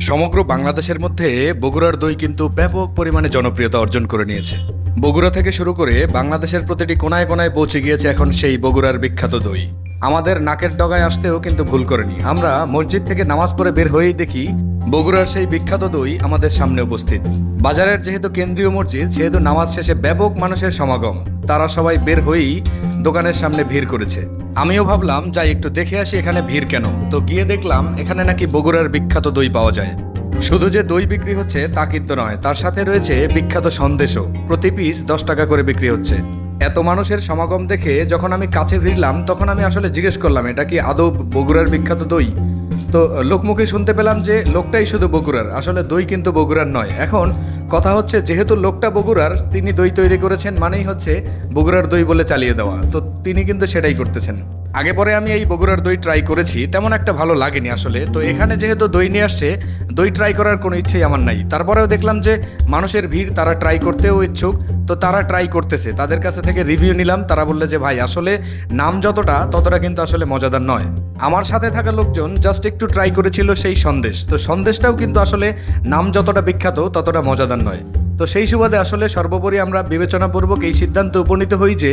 সমগ্র বাংলাদেশের মধ্যে বগুড়ার দই কিন্তু ব্যাপক পরিমাণে জনপ্রিয়তা অর্জন করে নিয়েছে। বগুড়া থেকে শুরু করে বাংলাদেশের প্রতিটি কোনায় কোনায় পৌঁছে গিয়েছে এখন সেই বগুড়ার বিখ্যাত দই। আমাদের নাকের ডগায় আসতেও কিন্তু ভুল করেনি। আমরা মসজিদ থেকে নামাজ পড়ে বের হয়েই দেখি বগুড়ার সেই বিখ্যাত দই আমাদের সামনে উপস্থিত। বাজারের যেহেতু কেন্দ্রীয় মসজিদ, সেহেতু নামাজ শেষে ব্যাপক মানুষের সমাগম। তারা সবাই বের হয়েই দোকানের সামনে ভিড় করেছে। আমিও ভাবলাম যাই একটু দেখে আসি এখানে ভিড় কেন। তো গিয়ে দেখলাম এখানে নাকি বগুড়ার বিখ্যাত দই পাওয়া যায়। শুধু যে দই বিক্রি হচ্ছে তা কিন্তু নয়, তার সাথে রয়েছে বিখ্যাত সন্দেশও। প্রতি পিস 10 টাকা করে বিক্রি হচ্ছে। এত মানুষের সমাগম দেখে যখন আমি কাছে ভিড়লাম, তখন আমি আসলে জিজ্ঞেস করলাম এটা কি আদৌ বগুড়ার বিখ্যাত দই। তো লোকমুখে শুনতে পেলাম যে লোকটাই শুধু বগুড়ার, আসলে দই কিন্তু বগুড়ার নয়। এখন কথা হচ্ছে যেহেতু লোকটা বগুড়ার, তিনি দই তৈরি করেছেন মানেই হচ্ছে বগুড়ার দই বলে চালিয়ে দেওয়া। তো তিনি কিন্তু সেটাই করতেছেন। আগে পরে আমি এই বগুড়ার দই ট্রাই করেছি, তেমন একটা ভালো লাগেনি আসলে। তো এখানে যেহেতু দই নিয়ে আসছে, দই ট্রাই করার কোনো ইচ্ছেই আমার নাই। তারপরেও দেখলাম যে মানুষের ভিড়, তারা ট্রাই করতেও ইচ্ছুক। তো তারা ট্রাই করতেছে, তাদের কাছে থেকে রিভিউ নিলাম। তারা বললে যে ভাই আসলে নাম ততটা কিন্তু আসলে মজাদার নয়। আমার সাথে থাকা লোকজন জাস্ট একটু ট্রাই করেছিল সেই সন্দেশ। তো সন্দেশটাও কিন্তু আসলে নাম যতটা বিখ্যাত ততটা মজাদার নয়। তো সেই সুবাদে আসলে সর্বোপরি আমরা বিবেচনাপূর্বক এই সিদ্ধান্তে উপনীত হই যে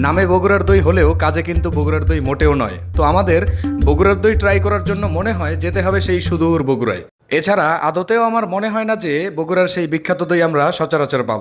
নামে বগুড়ার দই হলেও কাজে কিন্তু বগুড়ার দই মোটেও নয়। তো আমাদের বগুড়ার দই ট্রাই করার জন্য মনে হয় যেতে হবে সেই সুদূর বগুড়ায়। এছাড়া আদতেও আমার মনে হয় না যে বগুড়ার সেই বিখ্যাত দই আমরা সচরাচর পাবো।